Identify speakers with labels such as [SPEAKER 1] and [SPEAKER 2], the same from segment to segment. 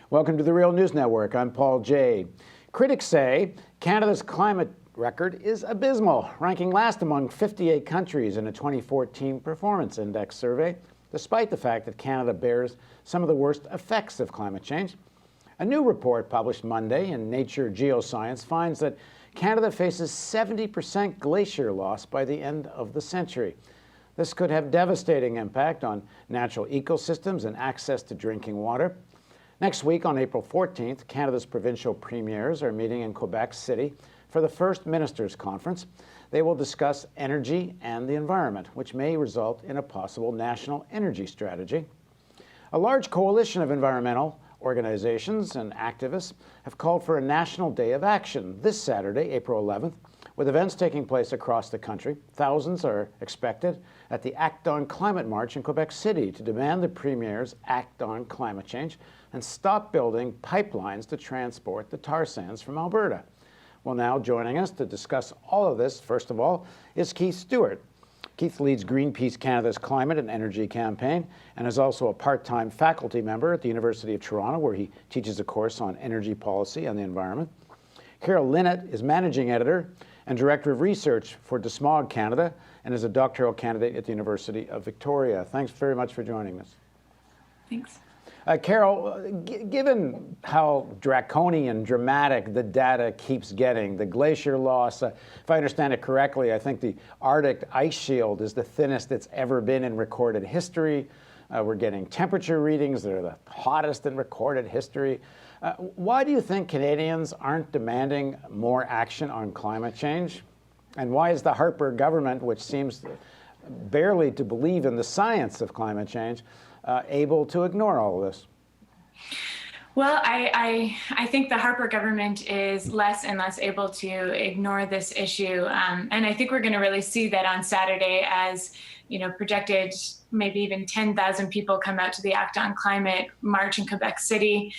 [SPEAKER 1] Welcome to the Real News Network. I'm Paul Jay. Critics say Canada's climate record is abysmal, ranking last among 58 countries in a 2014 Performance Index survey, despite the fact that Canada bears some of the worst effects of climate change. A new report published Monday in Nature Geoscience finds that Canada faces 70% glacier loss by the end of the century. This could have devastating impact on natural ecosystems and access to drinking water. Next week, on April 14th, Canada's provincial premiers are meeting in Quebec City for the first Ministers' Conference. They will discuss energy and the environment, which may result in a possible national energy strategy. A large coalition of environmental organizations and activists have called for a National Day of Action this Saturday, April 11th, with events taking place across the country. Thousands are expected at the Act on Climate March in Quebec City to demand the Premier's act on climate change and stop building pipelines to transport the tar sands from Alberta. Well, now joining us to discuss all of this, first of all, is Keith Stewart. Keith leads Greenpeace Canada's climate and energy campaign and is also a part-time faculty member at the University of Toronto, where he teaches a course on energy policy and the environment. Carol Linnitt is managing editor and director of research for DeSmog Canada and is a doctoral candidate at the University of Victoria. Thanks very much for joining us.
[SPEAKER 2] Thanks.
[SPEAKER 1] Carol, given how draconian, dramatic the data keeps getting, the glacier loss, if I understand it correctly, I think the Arctic ice shield is the thinnest it's ever been in recorded history. We're getting temperature readings that are the hottest in recorded history. Why do you think Canadians aren't demanding more action on climate change? And why is the Harper government, which seems barely to believe in the science of climate change, able to ignore all of this?
[SPEAKER 2] Well, I think the Harper government is less and less able to ignore this issue. And I think we're going to really see that on Saturday as, projected maybe even 10,000 people come out to the Act on Climate March in Quebec City.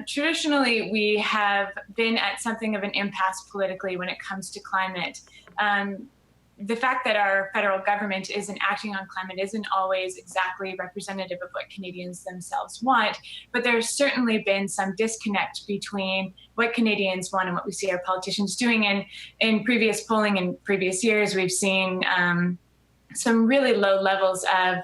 [SPEAKER 2] Traditionally, we have been at something of an impasse politically when it comes to climate. The fact that our federal government isn't acting on climate isn't always exactly representative of what Canadians themselves want, but there's certainly been some disconnect between what Canadians want and what we see our politicians doing. And in previous polling in previous years, we've seen some really low levels of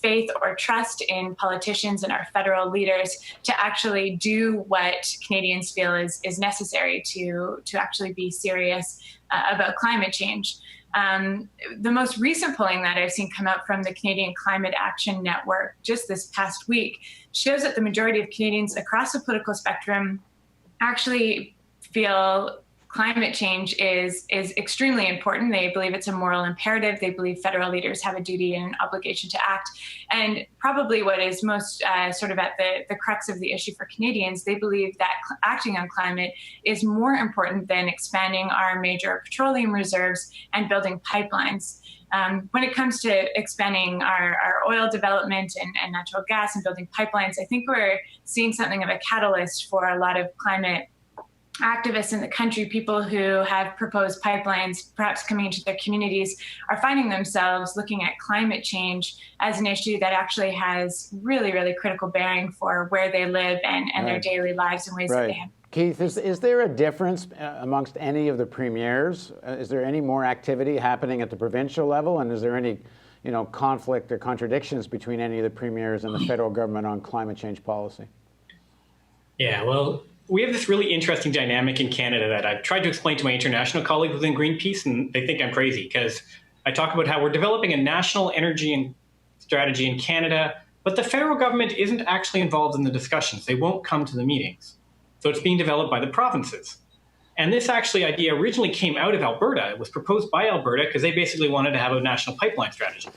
[SPEAKER 2] faith or trust in politicians and our federal leaders to actually do what Canadians feel is necessary to actually be serious about climate change. The most recent polling that I've seen come out from the Canadian Climate Action Network just this past week shows that the majority of Canadians across the political spectrum actually feel climate change is extremely important. They believe it's a moral imperative. They believe federal leaders have a duty and an obligation to act. And probably what is most sort of at the crux of the issue for Canadians, they believe that acting on climate is more important than expanding our major petroleum reserves and building pipelines. When it comes to expanding our oil development and natural gas and building pipelines, I think we're seeing something of a catalyst for a lot of climate activists in the country. People who have proposed pipelines, perhaps coming into their communities, are finding themselves looking at climate change as an issue that actually has really, really critical bearing for where they live and their daily lives in ways that they have.
[SPEAKER 1] Keith, is there a difference amongst any of the premiers? Is there any more activity happening at the provincial level? And is there any conflict or contradictions between any of the premiers and the federal government on climate change policy?
[SPEAKER 3] Yeah, well, we have this really interesting dynamic in Canada that I've tried to explain to my international colleagues within Greenpeace, and they think I'm crazy because I talk about how we're developing a national energy strategy in Canada, but the federal government isn't actually involved in the discussions. They won't come to the meetings. So it's being developed by the provinces. And this actually idea originally came out of Alberta. It was proposed by Alberta because they basically wanted to have a national pipeline strategy.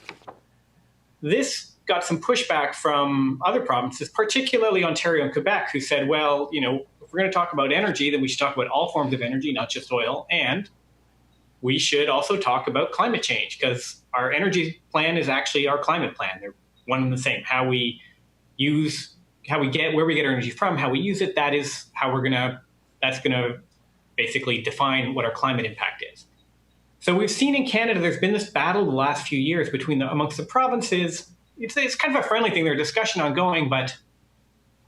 [SPEAKER 3] This got some pushback from other provinces, particularly Ontario and Quebec, who said, well, if we're going to talk about energy, then we should talk about all forms of energy, not just oil. And we should also talk about climate change because our energy plan is actually our climate plan. They're one and the same. Where we get our energy from, how we use it, that's going to basically define what our climate impact is. So we've seen in Canada, there's been this battle the last few years amongst the provinces. It's kind of a friendly thing. There's discussion ongoing, but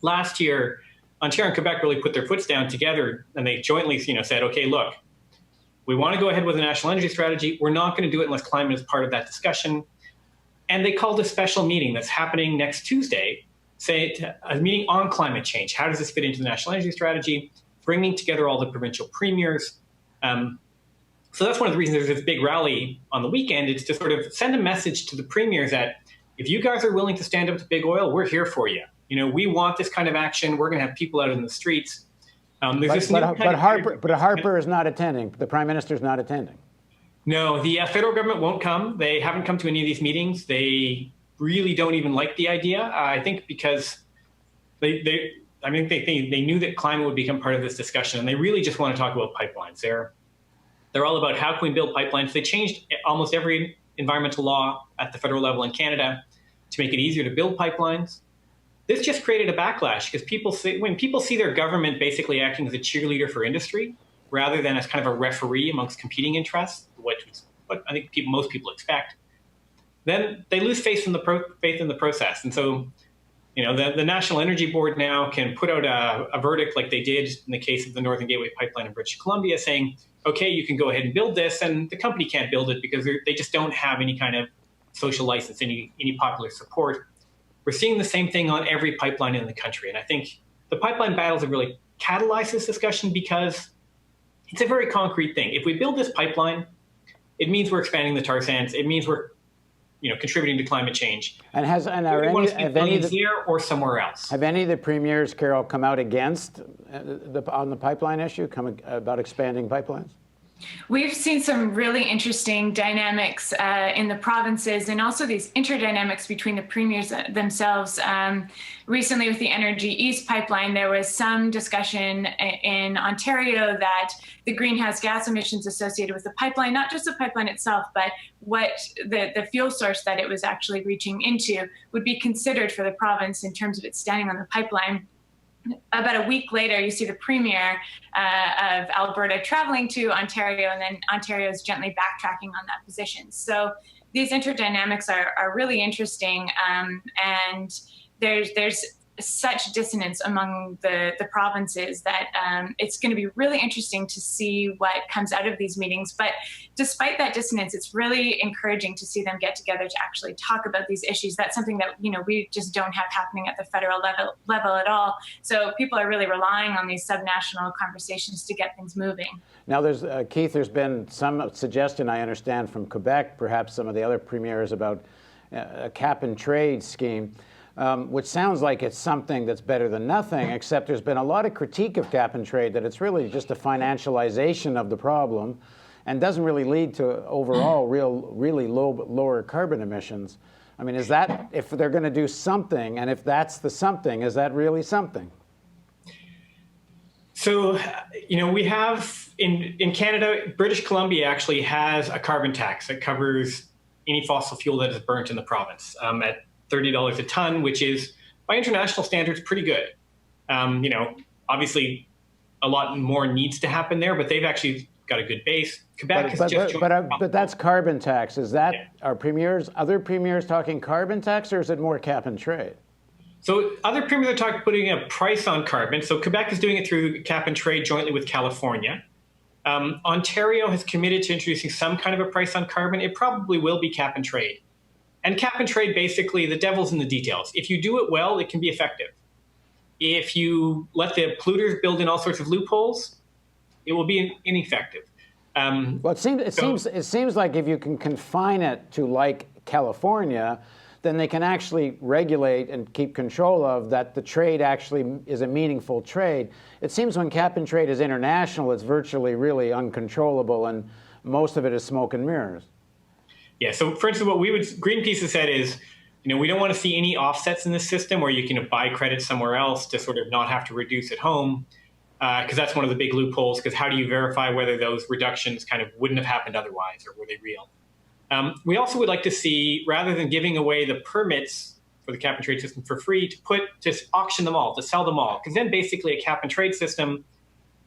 [SPEAKER 3] last year, Ontario and Quebec really put their foots down together, and they jointly, said, okay, look, we want to go ahead with a national energy strategy. We're not going to do it unless climate is part of that discussion. And they called a special meeting that's happening next Tuesday, a meeting on climate change. How does this fit into the national energy strategy? Bringing together all the provincial premiers. So that's one of the reasons there's this big rally on the weekend. It's to sort of send a message to the premiers that if you guys are willing to stand up to big oil, we're here for you. We want this kind of action. We're going to have people out in the streets.
[SPEAKER 1] But Harper is not attending. The Prime Minister is not attending.
[SPEAKER 3] No, the federal government won't come. They haven't come to any of these meetings. They really don't even like the idea. I think because they knew that climate would become part of this discussion, and they really just want to talk about pipelines. They're all about how can we build pipelines. They changed almost every environmental law at the federal level in Canada to make it easier to build pipelines. This just created a backlash because when people see their government basically acting as a cheerleader for industry rather than as kind of a referee amongst competing interests, which is what I think most people expect, then they lose faith in the process. And so, the National Energy Board now can put out a verdict like they did in the case of the Northern Gateway Pipeline in British Columbia, saying, okay, you can go ahead and build this, and the company can't build it because they just don't have any kind of social license, any popular support. We're seeing the same thing on every pipeline in the country. And I think the pipeline battles have really catalyzed this discussion because it's a very concrete thing. If we build this pipeline, it means we're expanding the tar sands. It means we're contributing to climate change.
[SPEAKER 1] And have
[SPEAKER 3] any of there or somewhere else?
[SPEAKER 1] Have any of the premiers, Carol, come out against on the pipeline issue, about expanding pipelines?
[SPEAKER 2] We've seen some really interesting dynamics in the provinces and also these interdynamics between the premiers themselves. Recently with the Energy East pipeline, there was some discussion in Ontario that the greenhouse gas emissions associated with the pipeline, not just the pipeline itself, but what the fuel source that it was actually reaching into would be considered for the province in terms of its standing on the pipeline. About a week later, you see the Premier of Alberta traveling to Ontario, and then Ontario is gently backtracking on that position. So these interdynamics are really interesting, and there's such dissonance among the provinces that it's going to be really interesting to see what comes out of these meetings. But despite that dissonance, it's really encouraging to see them get together to actually talk about these issues. That's something that we just don't have happening at the federal level at all. So people are really relying on these subnational conversations to get things moving. Now,
[SPEAKER 1] Keith, there's been some suggestion, I understand, from Quebec, perhaps some of the other premiers, about a cap and trade scheme. Which sounds like it's something that's better than nothing, except there's been a lot of critique of cap and trade, that it's really just a financialization of the problem and doesn't really lead to overall really lower carbon emissions. I mean, is that, if they're going to do something, and if that's the something, is that really something?
[SPEAKER 3] So, we have in Canada, British Columbia actually has a carbon tax that covers any fossil fuel that is burnt in the province at $30 a ton, which is, by international standards, pretty good. Obviously, a lot more needs to happen there, but they've actually got a good base. Quebec
[SPEAKER 1] but that's carbon tax. Is that other premiers talking carbon tax, or is it more cap and trade?
[SPEAKER 3] So other premiers are putting a price on carbon. So Quebec is doing it through cap and trade jointly with California. Ontario has committed to introducing some kind of a price on carbon. It probably will be cap and trade. And cap and trade, basically, the devil's in the details. If you do it well, it can be effective. If you let the polluters build in all sorts of loopholes, it will be ineffective.
[SPEAKER 1] Well, it seems like if you can confine it to, like, California, then they can actually regulate and keep control of that. The trade actually is a meaningful trade. It seems when cap and trade is international, it's virtually really uncontrollable, and most of it is smoke and mirrors.
[SPEAKER 3] Yeah, so for instance, what Greenpeace has said is, we don't want to see any offsets in this system where you can buy credits somewhere else to sort of not have to reduce at home, because that's one of the big loopholes, because how do you verify whether those reductions kind of wouldn't have happened otherwise, or were they real? We also would like to see, rather than giving away the permits for the cap and trade system for free, to auction them all, to sell them all, because then basically a cap and trade system,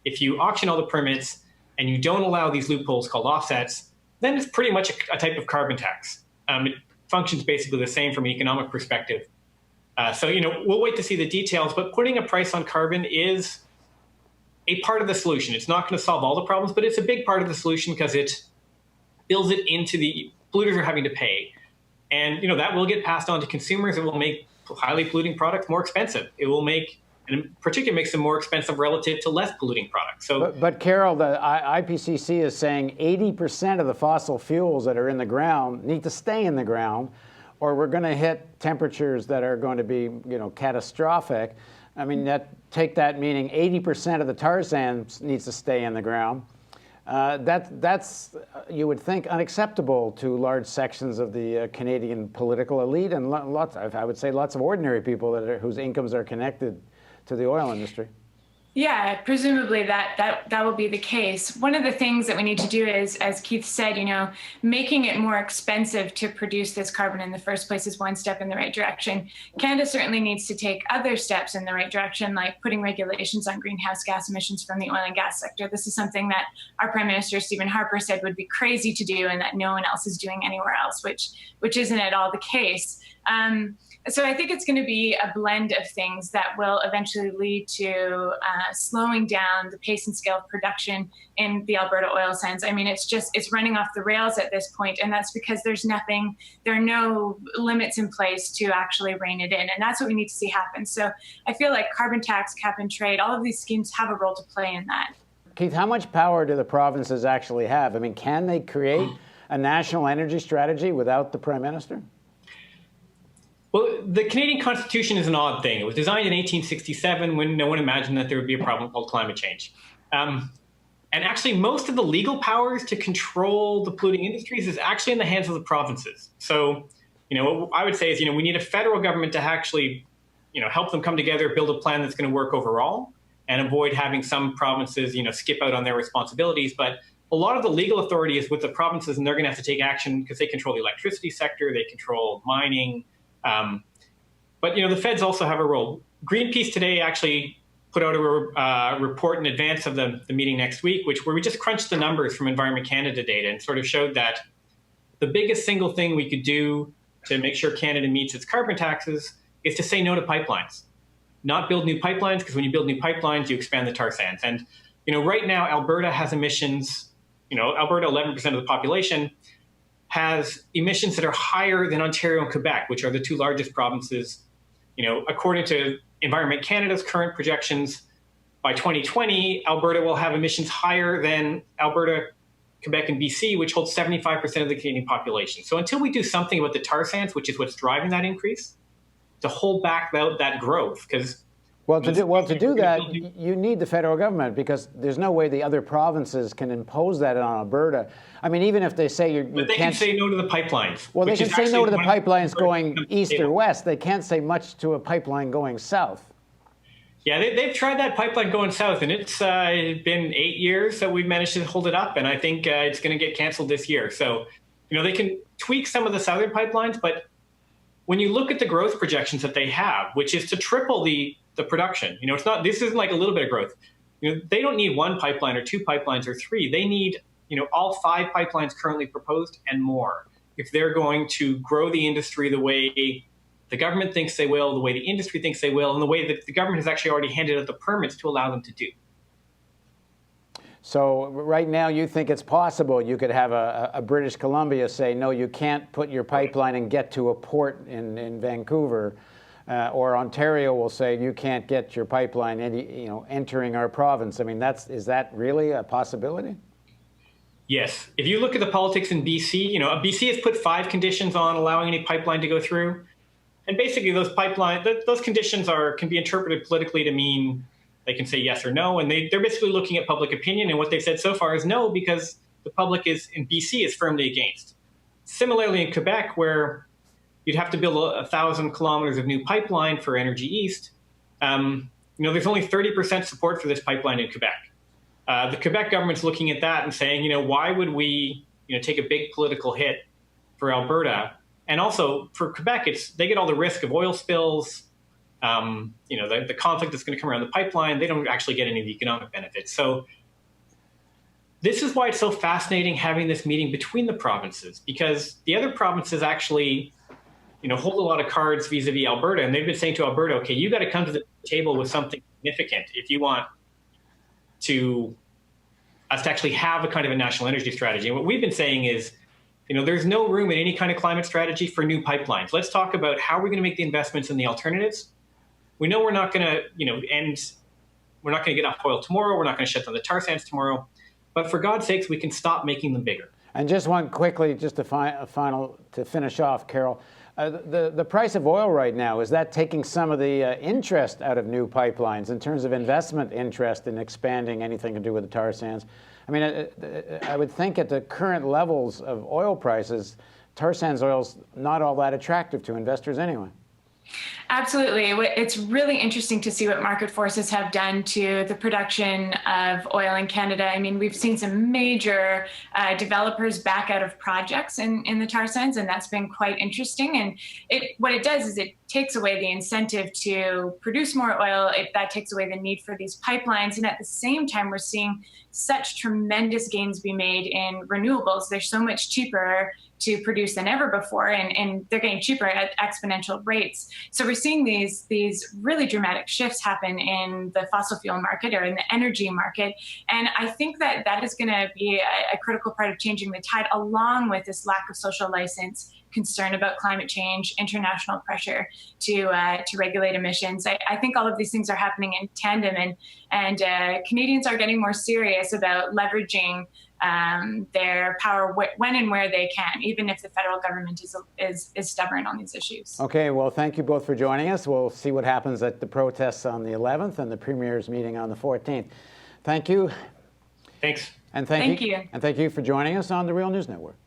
[SPEAKER 3] if you auction all the permits and you don't allow these loopholes called offsets, then it's pretty much a type of carbon tax. It functions basically the same from an economic perspective. So, we'll wait to see the details, but putting a price on carbon is a part of the solution. It's not going to solve all the problems, but it's a big part of the solution because it builds it into the polluters are having to pay. And, that will get passed on to consumers. It will make highly polluting products more expensive. It will make, and in particular, makes them more expensive relative to less polluting products. So,
[SPEAKER 1] but Carol, the IPCC is saying 80% of the fossil fuels that are in the ground need to stay in the ground, or we're going to hit temperatures that are going to be, catastrophic. I mean, take that meaning 80% of the tar sands needs to stay in the ground. That's you would think unacceptable to large sections of the Canadian political elite and lots of ordinary people whose incomes are connected to the oil industry.
[SPEAKER 2] Yeah, presumably that will be the case. One of the things that we need to do is, as Keith said, making it more expensive to produce this carbon in the first place is one step in the right direction. Canada certainly needs to take other steps in the right direction, like putting regulations on greenhouse gas emissions from the oil and gas sector. This is something that our Prime Minister, Stephen Harper, said would be crazy to do and that no one else is doing anywhere else, which isn't at all the case. So I think it's going to be a blend of things that will eventually lead to slowing down the pace and scale of production in the Alberta oil sands. I mean, it's running off the rails at this point, and that's because there are no limits in place to actually rein it in, and that's what we need to see happen. So I feel like carbon tax, cap and trade, all of these schemes have a role to play in that.
[SPEAKER 1] Keith, how much power do the provinces actually have? I mean, can they create a national energy strategy without the Prime Minister?
[SPEAKER 3] Well, the Canadian Constitution is an odd thing. It was designed in 1867 when no one imagined that there would be a problem called climate change. And actually, most of the legal powers to control the polluting industries is actually in the hands of the provinces. So, what I would say is, we need a federal government to actually, help them come together, build a plan that's going to work overall, and avoid having some provinces, skip out on their responsibilities. But a lot of the legal authority is with the provinces, and they're going to have to take action because they control the electricity sector, they control mining. But the feds also have a role. Greenpeace today actually put out a report in advance of the meeting next week, where we just crunched the numbers from Environment Canada data and sort of showed that the biggest single thing we could do to make sure Canada meets its carbon taxes is to say no to pipelines, not build new pipelines, because when you build new pipelines, you expand the tar sands. And right now, Alberta has emissions. Alberta, 11% of the population, has emissions that are higher than Ontario and Quebec, which are the two largest provinces. According to Environment Canada's current projections, by 2020, Alberta will have emissions higher than Alberta, Quebec, and BC, which holds 75% of the Canadian population. So until we do something about the tar sands, which is what's driving that increase, to hold back that growth, because
[SPEAKER 1] to do that, you need the federal government, because there's no way the other provinces can impose that on Alberta. I mean, even if they say
[SPEAKER 3] But they can say no to the pipelines.
[SPEAKER 1] Well, they can say no to the pipelines going east or west. They can't say much to a pipeline going south.
[SPEAKER 3] Yeah, they've tried that pipeline going south, and it's been 8 years that we've managed to hold it up, and I think it's going to get canceled this year. So, they can tweak some of the southern pipelines, but when you look at the growth projections that they have, which is to triple the production, this isn't like a little bit of growth. They don't need one pipeline or two pipelines or three. They need, all 5 pipelines currently proposed and more, if they're going to grow the industry the way the government thinks they will, the way the industry thinks they will, and the way that the government has actually already handed out the permits to allow them to do.
[SPEAKER 1] So right now, you think it's possible you could have a British Columbia say, no, you can't put your pipeline and get to a port in Vancouver, or Ontario will say you can't get your pipeline entering our province. I mean, is that really a possibility?
[SPEAKER 3] Yes. If you look at the politics in BC, BC has put 5 conditions on allowing any pipeline to go through. And basically those conditions can be interpreted politically to mean they can say yes or no. And they're basically looking at public opinion. And what they've said so far is no, because the public in BC is firmly against. Similarly in Quebec, where you'd have to build 1,000 kilometers of new pipeline for Energy East, there's only 30% support for this pipeline in Quebec. The Quebec government's looking at that and saying, why would we, take a big political hit for Alberta? And also for Quebec, they get all the risk of oil spills, the conflict that's going to come around the pipeline. They don't actually get any of the economic benefits. So this is why it's so fascinating having this meeting between the provinces, because the other provinces actually, hold a lot of cards vis-a-vis Alberta, and they've been saying to Alberta, okay, you got to come to the table with something significant if you want us to actually have a kind of a national energy strategy. And what we've been saying is, there's no room in any kind of climate strategy for new pipelines. Let's talk about how we're going to make the investments in the alternatives. We know we're not going to, we're not going to get off oil tomorrow. We're not going to shut down the tar sands tomorrow. But for God's sakes, we can stop making them bigger.
[SPEAKER 1] And just one quickly, just to finish off, Carol, the price of oil right now, is that taking some of the interest out of new pipelines in terms of investment interest in expanding anything to do with the tar sands? I mean, I would think at the current levels of oil prices, tar sands oil's not all that attractive to investors anyway.
[SPEAKER 2] Absolutely. It's really interesting to see what market forces have done to the production of oil in Canada. I mean, we've seen some major developers back out of projects in the tar sands, and that's been quite interesting. And what it does is it takes away the incentive to produce more oil. That takes away the need for these pipelines. And at the same time, we're seeing such tremendous gains be made in renewables. They're so much cheaper to produce than ever before, and they're getting cheaper at exponential rates. So we're seeing these really dramatic shifts happen in the fossil fuel market or in the energy market. And I think that is going to be a critical part of changing the tide, along with this lack of social license, concern about climate change, international pressure to regulate emissions. I think all of these things are happening in tandem, and Canadians are getting more serious about leveraging their power when and where they can, even if the federal government is stubborn on these issues.
[SPEAKER 1] Okay, well, thank you both for joining us. We'll see what happens at the protests on the 11th and the Premier's meeting on the 14th. Thank you.
[SPEAKER 3] Thank you.
[SPEAKER 1] And thank you for joining us on the Real News Network.